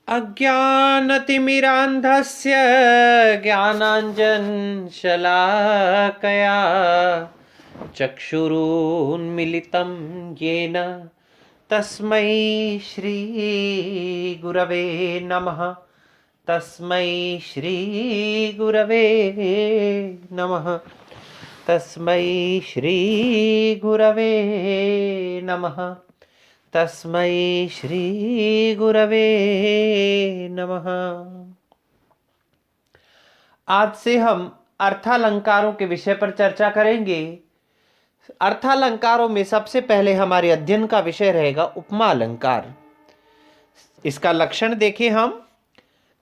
अज्ञानतिमिरान्धस्य ज्ञानाञ्जनशलाकया चक्षुरुन्मिलितं येन तस्मै श्रीगुरवे नमः। तस्मै श्रीगुरवे नमः। तस्मै श्रीगुरवे नमः। तस्मै श्री गुरवे नमः। आज से हम अर्थालंकारों के विषय पर चर्चा करेंगे। अर्थालंकारों में सबसे पहले हमारे अध्ययन का विषय रहेगा उपमा अलंकार। इसका लक्षण देखें हम।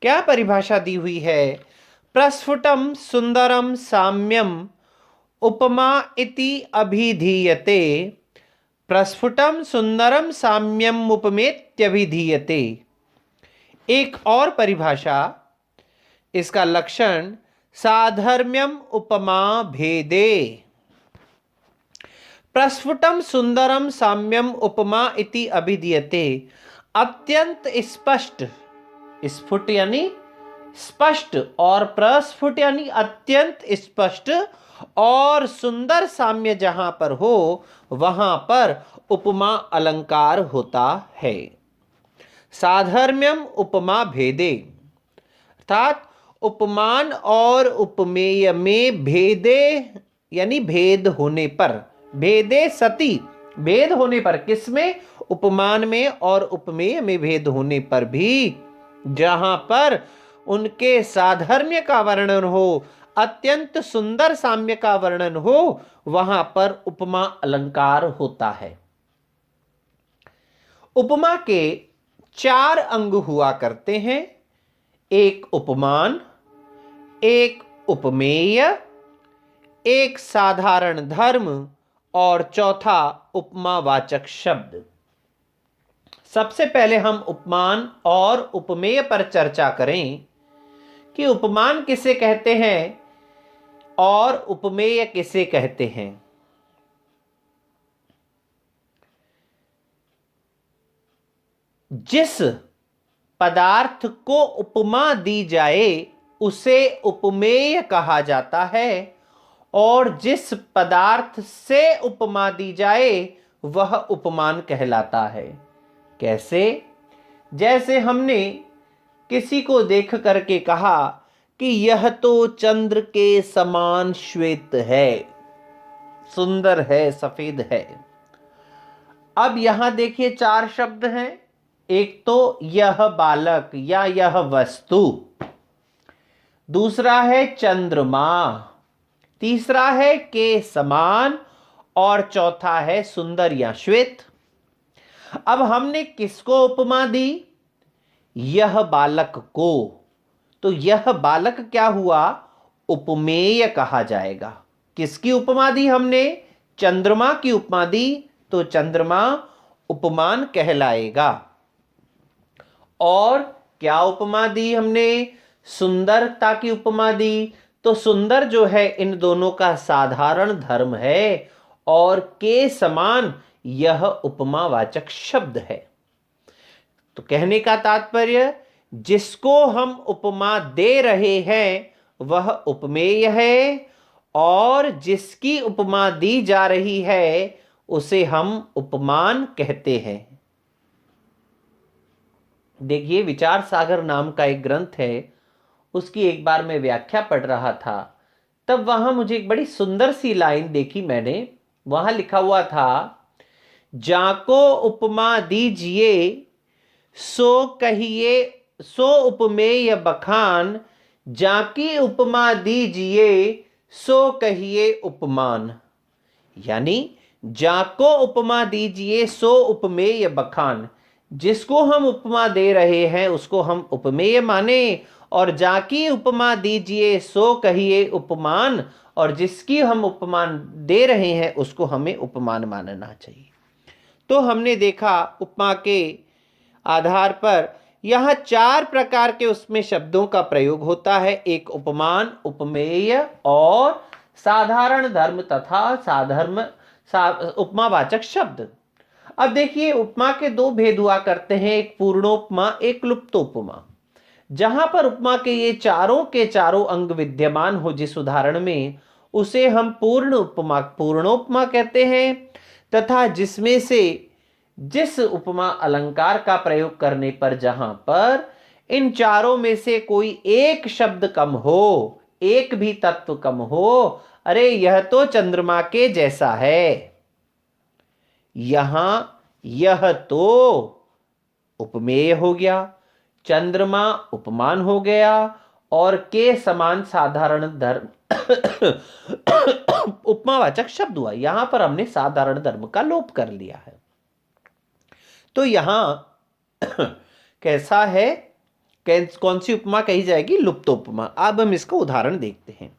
क्या परिभाषा दी हुई है? प्रस्फुटम सुंदरम साम्यम उपमा इति अभिधीयते। प्रस्फुटम सुंदरम साम्यम उपमेत्यभिधीयते। एक और परिभाषा, इसका लक्षण साधर्म्यम उपमा भेदे। प्रस्फुटम सुंदरम साम्यम उपमा इति अभिधीयते। अत्यंत स्पष्ट, स्फुट यानी स्पष्ट और प्रस्फुट यानी अत्यंत स्पष्ट और सुंदर साम्य जहां पर हो वहां पर उपमा अलंकार होता है। साधर्म्यम उपमा भेदे अर्थात उपमान और उपमेय में भेदे यानी भेद होने पर, भेदे सति भेद होने पर, किसमें? उपमान में और उपमेय में भेद होने पर भी जहां पर उनके साधर्म्य का वर्णन हो, अत्यंत सुंदर साम्य का वर्णन हो, वहां पर उपमा अलंकार होता है। उपमा के 4 अंग हुआ करते हैं। एक उपमान, एक उपमेय, एक साधारण धर्म और चौथा उपमावाचक शब्द। सबसे पहले हम उपमान और उपमेय पर चर्चा करें कि उपमान किसे कहते हैं और उपमेय किसे कहते हैं। जिस पदार्थ को उपमा दी जाए उसे उपमेय कहा जाता है और जिस पदार्थ से उपमा दी जाए वह उपमान कहलाता है। कैसे? जैसे हमने किसी को देख करके कहा कि यह तो चंद्र के समान श्वेत है, सुंदर है, सफेद है। अब यहां देखिए 4 शब्द हैं। एक तो यह बालक या यह वस्तु, दूसरा है चंद्रमा, तीसरा है के समान और चौथा है सुंदर या श्वेत। अब हमने किसको उपमा दी? यह बालक को। तो यह बालक क्या हुआ? उपमेय कहा जाएगा। किसकी उपमा दी हमने? चंद्रमा की उपमा दी, तो चंद्रमा उपमान कहलाएगा। और क्या उपमा दी हमने? सुंदरता की उपमा दी, तो सुंदर जो है इन दोनों का साधारण धर्म है और के समान यह उपमावाचक शब्द है। तो कहने का तात्पर्य, जिसको हम उपमा दे रहे हैं वह उपमेय है और जिसकी उपमा दी जा रही है उसे हम उपमान कहते हैं। देखिए, विचार सागर नाम का एक ग्रंथ है, उसकी एक बार मैं व्याख्या पढ़ रहा था, तब वहां मुझे एक बड़ी सुंदर सी लाइन देखी मैंने। वहां लिखा हुआ था, जाको उपमा दीजिए सो कहिए सो उपमेय बखान, जाकी उपमा दीजिए सो कहिए उपमान। यानी जाको उपमा दीजिए सो उपमेय बखान, जिसको हम उपमा दे रहे हैं उसको हम उपमेय माने और जाकी उपमा दीजिए सो कहिए उपमान, और जिसकी हम उपमान दे रहे हैं उसको हमें उपमान मानना चाहिए। तो हमने देखा उपमा के आधार पर यहां 4 प्रकार के उसमें शब्दों का प्रयोग होता है। एक उपमान, उपमेय और साधारण धर्म तथा उपमावाचक शब्द। अब देखिए, उपमा के दो भेद हुआ करते हैं, एक पूर्णोपमा, एक लुप्तोपमा। जहां पर उपमा के चारों अंग विद्यमान हो जिस उदाहरण में, उसे हम पूर्णोपमा कहते हैं। तथा जिसमें से जिस उपमा अलंकार का प्रयोग करने पर जहां पर इन चारों में से कोई एक शब्द कम हो, एक भी तत्व कम हो, अरे यह तो चंद्रमा के जैसा है, यहां यह तो उपमेय हो गया, चंद्रमा उपमान हो गया, और के समान साधारण धर्म उपमावाचक शब्द हुआ। यहां पर हमने साधारण धर्म का लोप कर लिया है। तो यहां कैसा है, कौन सी उपमा कही जाएगी? लुप्तोपमा। अब हम इसका उदाहरण देखते हैं।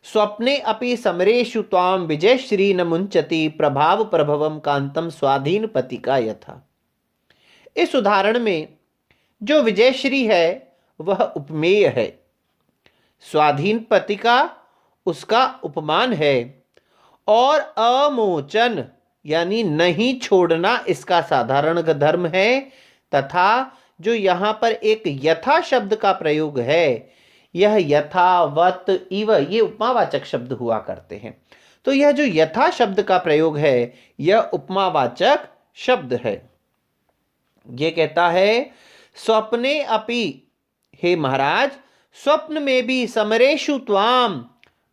स्वप्ने अपि समरेषु त्वाम विजयश्री न मुंचति प्रभाव प्रभवम कांतम स्वाधीन पतिका यथा। इस उदाहरण में जो विजयश्री है वह उपमेय है, स्वाधीन पतिका उसका उपमान है, और अमोचन यानी नहीं छोड़ना इसका साधारण धर्म है। तथा जो यहां पर एक यथा शब्द का प्रयोग है, यह यथावत इव, ये उपमावाचक शब्द हुआ करते हैं। तो यह जो यथा शब्द का प्रयोग है यह उपमावाचक शब्द है। ये कहता है स्वप्ने अपि, हे महाराज स्वप्न में भी, समरेशु त्वाम,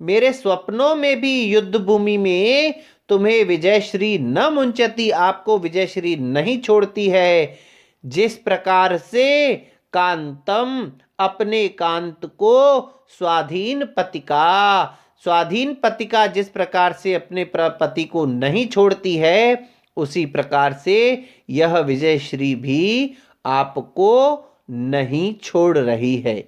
मेरे स्वप्नों में भी, युद्ध भूमि में तुम्हें विजयश्री न मुंचती, आपको विजयश्री नहीं छोड़ती है। जिस प्रकार से कांतम, अपने कांत को, स्वाधीन पतिका, स्वाधीन पतिका जिस प्रकार से अपने पति को नहीं छोड़ती है, उसी प्रकार से यह विजयश्री भी आपको नहीं छोड़ रही है।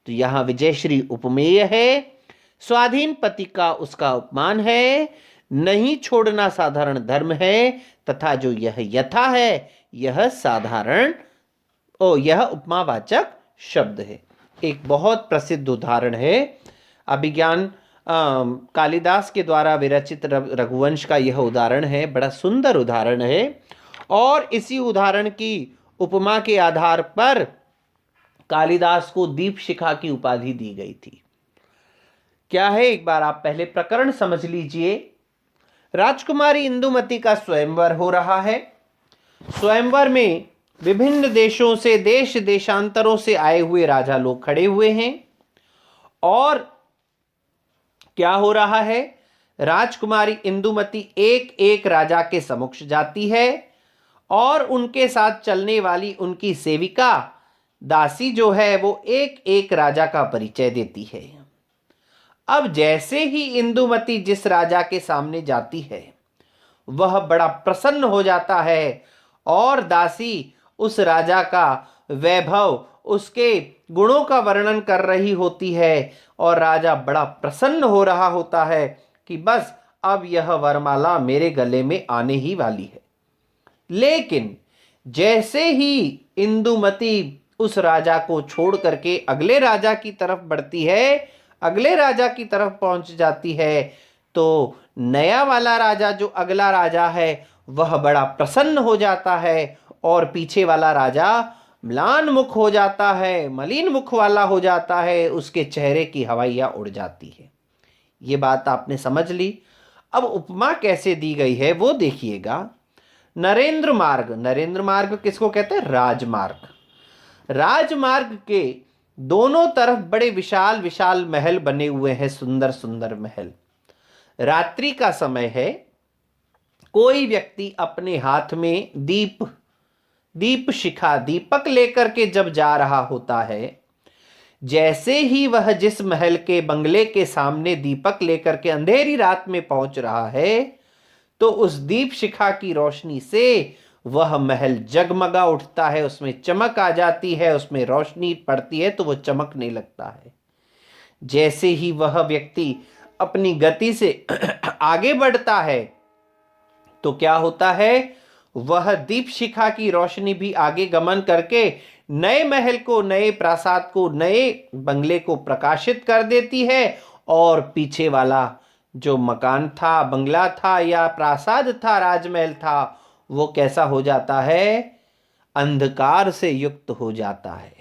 तो यहां विजयश्री उपमेय है, स्वाधीन पतिका उसका उपमान है, नहीं छोड़ना साधारण धर्म है, तथा जो यह यथा है यह साधारण यह उपमावाचक शब्द है। एक बहुत प्रसिद्ध उदाहरण है, अभिज्ञान कालिदास के द्वारा विरचित रघुवंश का यह उदाहरण है, बड़ा सुंदर उदाहरण है। और इसी उदाहरण की उपमा के आधार पर कालिदास को दीप शिखा की उपाधि दी गई थी। क्या है, एक बार आप पहले प्रकरण समझ लीजिए। राजकुमारी इंदुमती का स्वयंवर हो रहा है। स्वयंवर में विभिन्न देशों से, देश देशांतरों से आए हुए राजा लोग खड़े हुए हैं। और क्या हो रहा है, राजकुमारी इंदुमती एक एक राजा के समक्ष जाती है और उनके साथ चलने वाली उनकी सेविका दासी जो है वो एक एक राजा का परिचय देती है। अब जैसे ही इंदुमती जिस राजा के सामने जाती है वह बड़ा प्रसन्न हो जाता है और दासी उस राजा का वैभव, उसके गुणों का वर्णन कर रही होती है और राजा बड़ा प्रसन्न हो रहा होता है कि बस अब यह वरमाला मेरे गले में आने ही वाली है। लेकिन जैसे ही इंदुमती उस राजा को छोड़ करके अगले राजा की तरफ बढ़ती है, अगले राजा की तरफ पहुंच जाती है, तो नया वाला राजा जो अगला राजा है वह बड़ा प्रसन्न हो जाता है और पीछे वाला राजा म्लान मुख हो जाता है, मलिन मुख वाला हो जाता है, उसके चेहरे की हवाइयाँ उड़ जाती है। ये बात आपने समझ ली। अब उपमा कैसे दी गई है वो देखिएगा। नरेंद्र मार्ग, नरेंद्र मार्ग किसको कहते हैं? राजमार्ग। राजमार्ग के दोनों तरफ बड़े विशाल विशाल महल बने हुए हैं, सुंदर सुंदर महल। रात्रि का समय है, कोई व्यक्ति अपने हाथ में दीप शिखा, दीपक लेकर के जब जा रहा होता है, जैसे ही वह जिस महल के बंगले के सामने दीपक लेकर के अंधेरी रात में पहुंच रहा है, तो उस दीप शिखा की रोशनी से वह महल जगमगा उठता है, उसमें चमक आ जाती है, उसमें रोशनी पड़ती है तो वह चमकने लगता है। जैसे ही वह व्यक्ति अपनी गति से आगे बढ़ता है तो क्या होता है, वह दीप शिखा की रोशनी भी आगे गमन करके नए महल को, नए प्रासाद को, नए बंगले को प्रकाशित कर देती है और पीछे वाला जो मकान था, बंगला था या प्रासाद था, राजमहल था, वो कैसा हो जाता है? अंधकार से युक्त हो जाता है।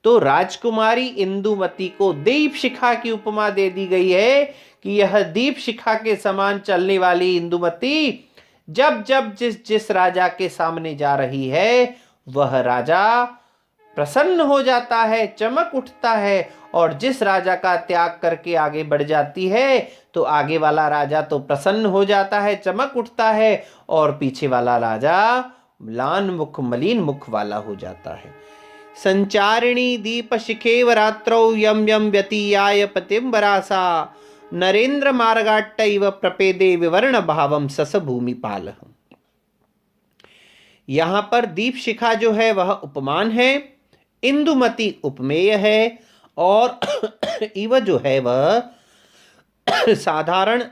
तो राजकुमारी इंदुमती को दीप शिखा की उपमा दे दी गई है कि यह दीप शिखा के समान चलने वाली इंदुमती जब जब जिस जिस राजा के सामने जा रही है, वह राजा प्रसन्न हो जाता है, चमक उठता है, और जिस राजा का त्याग करके आगे बढ़ जाती है तो आगे वाला राजा तो प्रसन्न हो जाता है, चमक उठता है, और पीछे वाला राजा म्लान मुख मलिन मुख वाला हो जाता है। संचारिणी दीप शिखेव रात्रौ यम यम व्यतीयाय पतिंबरासा नरेंद्र मार्गाट्टैव प्रपेदे विवर्ण भावम सस भूमिपाल। यहां पर दीप शिखा जो है वह उपमान है, इंदुमती उपमेय है, और इव जो है वह साधारण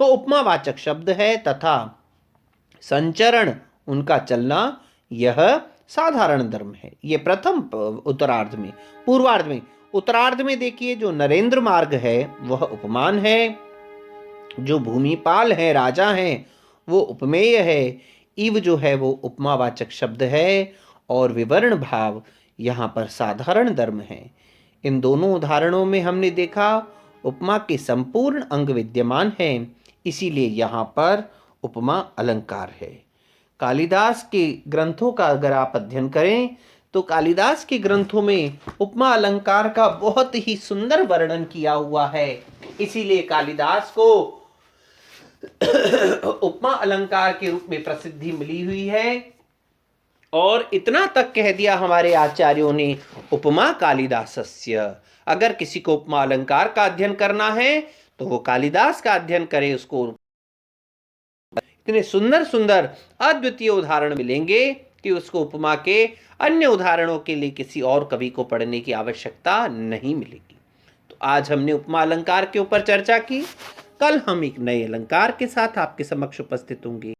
उपमावाचक शब्द है, तथा संचरण उनका चलना यह साधारण धर्म है। ये प्रथम उत्तरार्ध में। पूर्वार्ध में, उत्तरार्ध में देखिए जो नरेंद्र मार्ग है वह उपमान है, जो भूमिपाल है, राजा हैं, वो उपमेय है, इव जो है वो उपमावाचक शब्द है, और विवरण भाव यहाँ पर साधारण धर्म है। इन दोनों उदाहरणों में हमने देखा उपमा के संपूर्ण अंग विद्यमान हैं, इसीलिए यहाँ पर उपमा अलंकार है। कालिदास के ग्रंथों का अगर आप अध्ययन करें तो कालिदास के ग्रंथों में उपमा अलंकार का बहुत ही सुंदर वर्णन किया हुआ है, इसीलिए कालिदास को उपमा अलंकार के रूप में प्रसिद्धि मिली हुई है। और इतना तक कह दिया हमारे आचार्यों ने, उपमा कालिदासस्य। अगर किसी को उपमा अलंकार का अध्ययन करना है तो वो कालिदास का अध्ययन करे, उसको इतने सुंदर सुंदर अद्वितीय उदाहरण मिलेंगे कि उसको उपमा के अन्य उदाहरणों के लिए किसी और कवि को पढ़ने की आवश्यकता नहीं मिलेगी। तो आज हमने उपमा अलंकार के ऊपर चर्चा की, कल हम एक नए अलंकार के साथ आपके समक्ष उपस्थित होंगे।